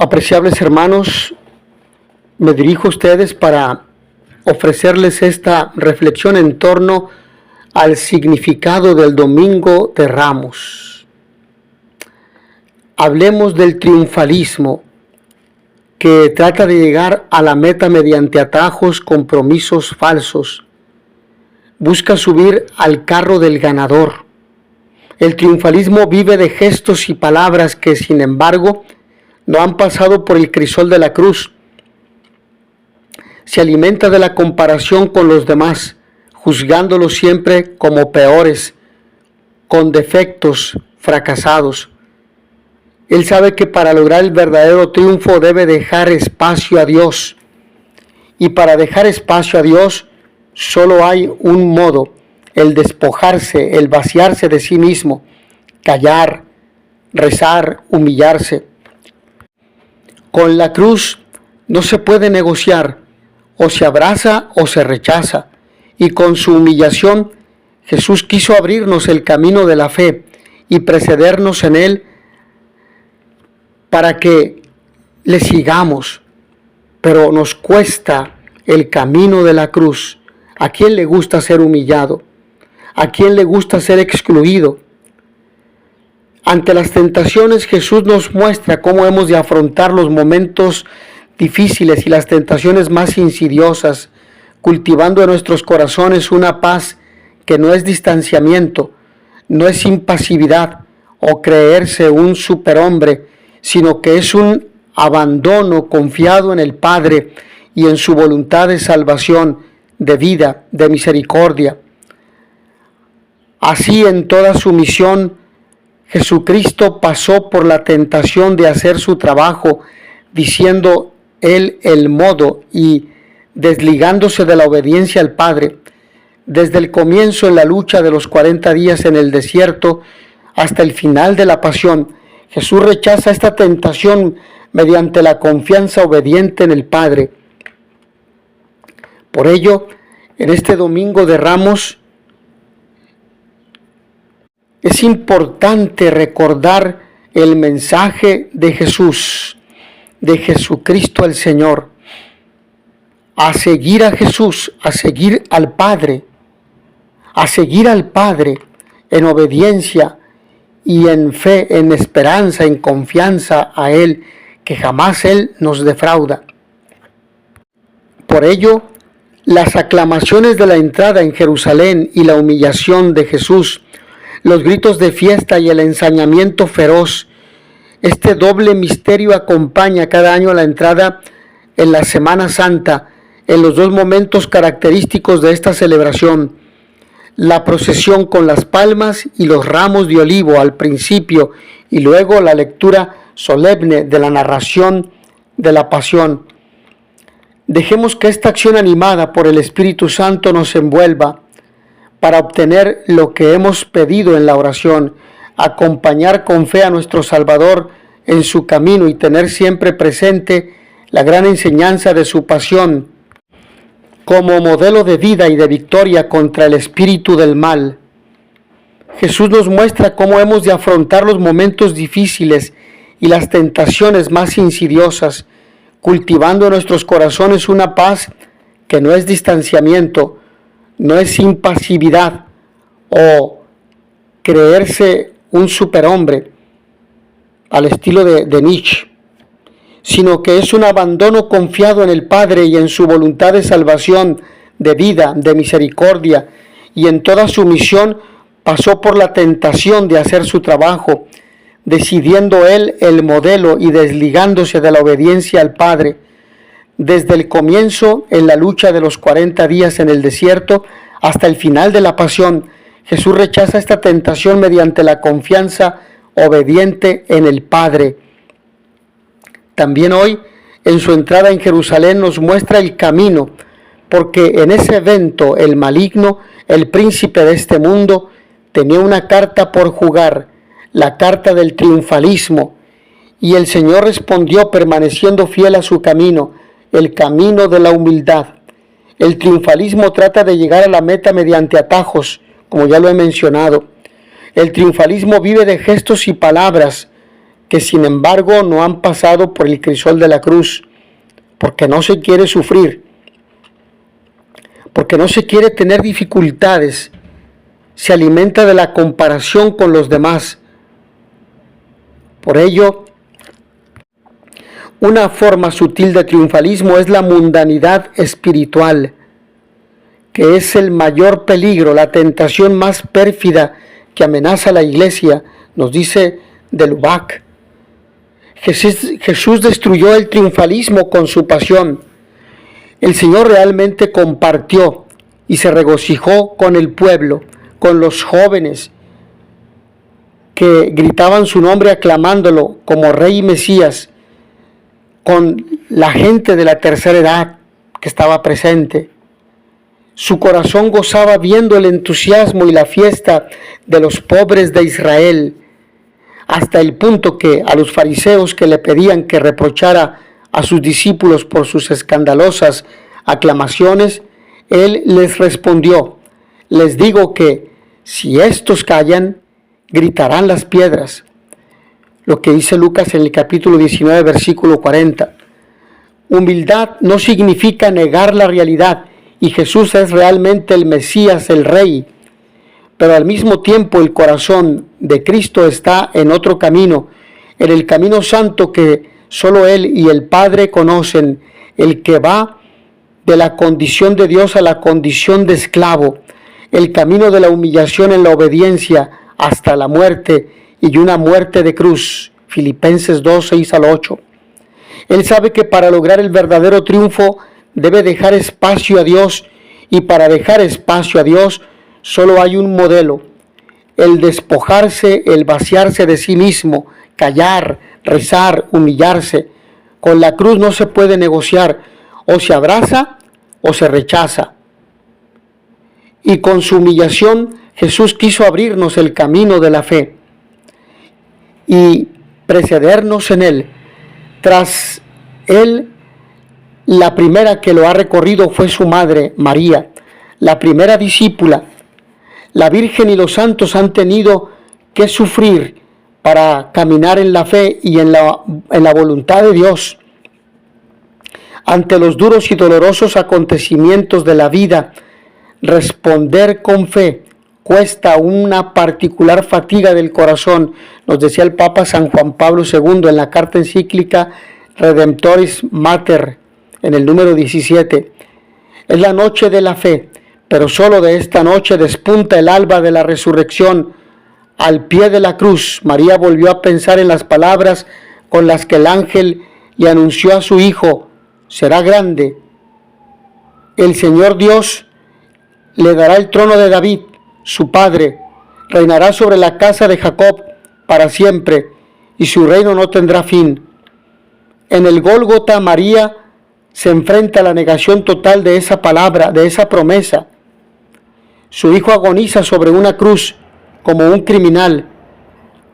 Apreciables hermanos, me dirijo a ustedes para ofrecerles esta reflexión en torno al significado del Domingo de Ramos. Hablemos del triunfalismo, que trata de llegar a la meta mediante atajos, compromisos falsos. Busca subir al carro del ganador. El triunfalismo vive de gestos y palabras que, sin embargo, no han pasado por el crisol de la cruz. Se alimenta de la comparación con los demás, juzgándolos siempre como peores, con defectos, fracasados. Él sabe que para lograr el verdadero triunfo debe dejar espacio a Dios. Y para dejar espacio a Dios solo hay un modo: el despojarse, el vaciarse de sí mismo, callar, rezar, humillarse. Con la cruz no se puede negociar, o se abraza o se rechaza, y con su humillación Jesús quiso abrirnos el camino de la fe y precedernos en él para que le sigamos, pero nos cuesta el camino de la cruz. ¿A quién le gusta ser humillado? ¿A quién le gusta ser excluido? Ante las tentaciones, Jesús nos muestra cómo hemos de afrontar los momentos difíciles y las tentaciones más insidiosas, cultivando en nuestros corazones una paz que no es distanciamiento, no es impasividad o creerse un superhombre, sino que es un abandono confiado en el Padre y en su voluntad de salvación, de vida, de misericordia. Así, en toda su misión, Jesucristo pasó por la tentación de hacer su trabajo, diciendo Él el modo y desligándose de la obediencia al Padre. Desde el comienzo en la lucha de los 40 días en el desierto hasta el final de la pasión, Jesús rechaza esta tentación mediante la confianza obediente en el Padre. Por ello, en este Domingo de Ramos, es importante recordar el mensaje de Jesús, de Jesucristo el Señor, a seguir a Jesús, a seguir al Padre en obediencia y en fe, en esperanza, en confianza a Él, que jamás Él nos defrauda. Por ello, las aclamaciones de la entrada en Jerusalén y la humillación de Jesús, los gritos de fiesta y el ensañamiento feroz, este doble misterio acompaña cada año la entrada en la Semana Santa, en los dos momentos característicos de esta celebración: la procesión con las palmas y los ramos de olivo al principio, y luego la lectura solemne de la narración de la pasión. Dejemos que esta acción animada por el Espíritu Santo nos envuelva para obtener lo que hemos pedido en la oración: acompañar con fe a nuestro Salvador en su camino y tener siempre presente la gran enseñanza de su pasión como modelo de vida y de victoria contra el espíritu del mal. Jesús nos muestra cómo hemos de afrontar los momentos difíciles y las tentaciones más insidiosas, cultivando en nuestros corazones una paz que no es distanciamiento, no es impasividad o creerse un superhombre al estilo de Nietzsche, sino que es un abandono confiado en el Padre y en su voluntad de salvación, de vida, de misericordia, y en toda su misión pasó por la tentación de hacer su trabajo, decidiendo Él el modelo y desligándose de la obediencia al Padre. Desde el comienzo, en la lucha de los 40 días en el desierto, hasta el final de la pasión, Jesús rechaza esta tentación mediante la confianza obediente en el Padre. También hoy, en su entrada en Jerusalén, nos muestra el camino, porque en ese evento el maligno, el príncipe de este mundo, tenía una carta por jugar, la carta del triunfalismo, y el Señor respondió permaneciendo fiel a su camino, el camino de la humildad. El triunfalismo trata de llegar a la meta mediante atajos, como ya lo he mencionado. El triunfalismo vive de gestos y palabras que sin embargo no han pasado por el crisol de la cruz, porque no se quiere sufrir, porque no se quiere tener dificultades, se alimenta de la comparación con los demás. Por ello, una forma sutil de triunfalismo es la mundanidad espiritual, que es el mayor peligro, la tentación más pérfida que amenaza a la iglesia, nos dice de Lubac. Jesús destruyó el triunfalismo con su pasión. El Señor realmente compartió y se regocijó con el pueblo, con los jóvenes que gritaban su nombre aclamándolo como Rey y Mesías, con la gente de la tercera edad que estaba presente. Su corazón gozaba viendo el entusiasmo y la fiesta de los pobres de Israel, hasta el punto que a los fariseos que le pedían que reprochara a sus discípulos por sus escandalosas aclamaciones, él les respondió: les digo que si estos callan, gritarán las piedras. Lo que dice Lucas en el capítulo 19, versículo 40. Humildad no significa negar la realidad, y Jesús es realmente el Mesías, el Rey. Pero al mismo tiempo el corazón de Cristo está en otro camino, en el camino santo que solo Él y el Padre conocen, el que va de la condición de Dios a la condición de esclavo, el camino de la humillación en la obediencia hasta la muerte y una muerte de cruz. Filipenses 2, 6 al 8. Él sabe que para lograr el verdadero triunfo debe dejar espacio a Dios, y para dejar espacio a Dios solo hay un modelo: el despojarse, el vaciarse de sí mismo, callar, rezar, humillarse. Con la cruz no se puede negociar, o se abraza o se rechaza. Y con su humillación Jesús quiso abrirnos el camino de la fe y precedernos en él. Tras él, la primera que lo ha recorrido fue su madre, María, la primera discípula. La Virgen y los santos han tenido que sufrir para caminar en la fe y en la voluntad de Dios. Ante los duros y dolorosos acontecimientos de la vida, responder con fe cuesta una particular fatiga del corazón, nos decía el Papa San Juan Pablo II en la carta encíclica Redemptoris Mater, en el número 17. Es la noche de la fe, pero solo de esta noche despunta el alba de la resurrección. Al pie de la cruz, María volvió a pensar en las palabras con las que el ángel le anunció a su hijo: será grande. El Señor Dios le dará el trono de David, su padre, reinará sobre la casa de Jacob para siempre, y su reino no tendrá fin. En el Gólgota, María se enfrenta a la negación total de esa palabra, de esa promesa. Su hijo agoniza sobre una cruz como un criminal.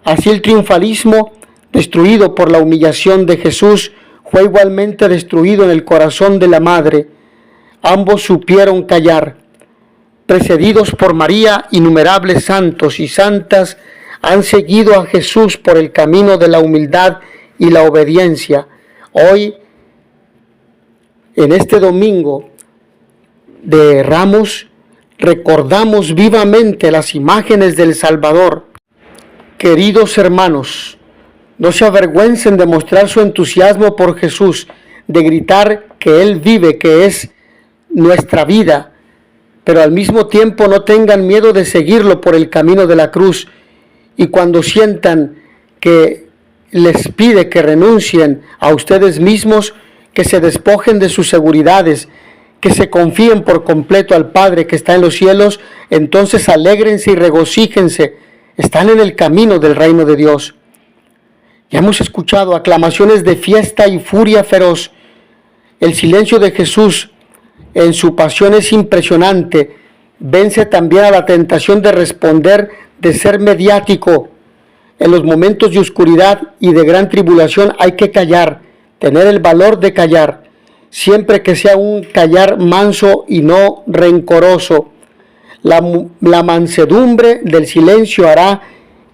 Así el triunfalismo, destruido por la humillación de Jesús, fue igualmente destruido en el corazón de la madre. Ambos supieron callar. Precedidos por María, innumerables santos y santas han seguido a Jesús por el camino de la humildad y la obediencia. Hoy, en este domingo de Ramos, recordamos vivamente las imágenes del Salvador. Queridos hermanos, no se avergüencen de mostrar su entusiasmo por Jesús, de gritar que Él vive, que es nuestra vida, pero al mismo tiempo no tengan miedo de seguirlo por el camino de la cruz. Y cuando sientan que les pide que renuncien a ustedes mismos, que se despojen de sus seguridades, que se confíen por completo al Padre que está en los cielos, entonces alégrense y regocíjense. Están en el camino del reino de Dios. Ya hemos escuchado aclamaciones de fiesta y furia feroz. El silencio de Jesús en su pasión es impresionante. Vence también a la tentación de responder, de ser mediático. En los momentos de oscuridad y de gran tribulación hay que callar, tener el valor de callar, siempre que sea un callar manso y no rencoroso. La mansedumbre del silencio hará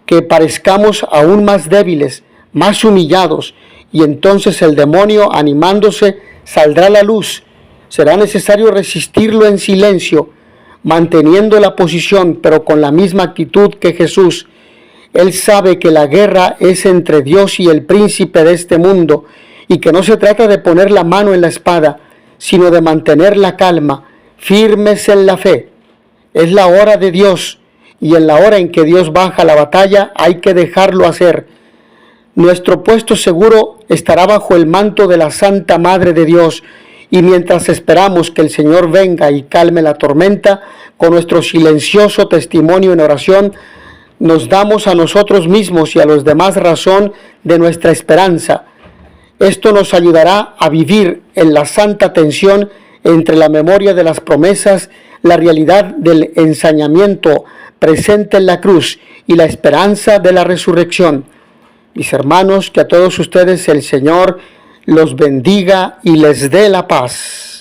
que parezcamos aún más débiles, más humillados, y entonces el demonio, animándose, saldrá a la luz. Será necesario resistirlo en silencio, manteniendo la posición, pero con la misma actitud que Jesús. Él sabe que la guerra es entre Dios y el príncipe de este mundo, y que no se trata de poner la mano en la espada, sino de mantener la calma, firmes en la fe. Es la hora de Dios, y en la hora en que Dios baja la batalla hay que dejarlo hacer. Nuestro puesto seguro estará bajo el manto de la Santa Madre de Dios, y mientras esperamos que el Señor venga y calme la tormenta, con nuestro silencioso testimonio en oración, nos damos a nosotros mismos y a los demás razón de nuestra esperanza. Esto nos ayudará a vivir en la santa tensión entre la memoria de las promesas, la realidad del ensañamiento presente en la cruz y la esperanza de la resurrección. Mis hermanos, que a todos ustedes el Señor los bendiga y les dé la paz.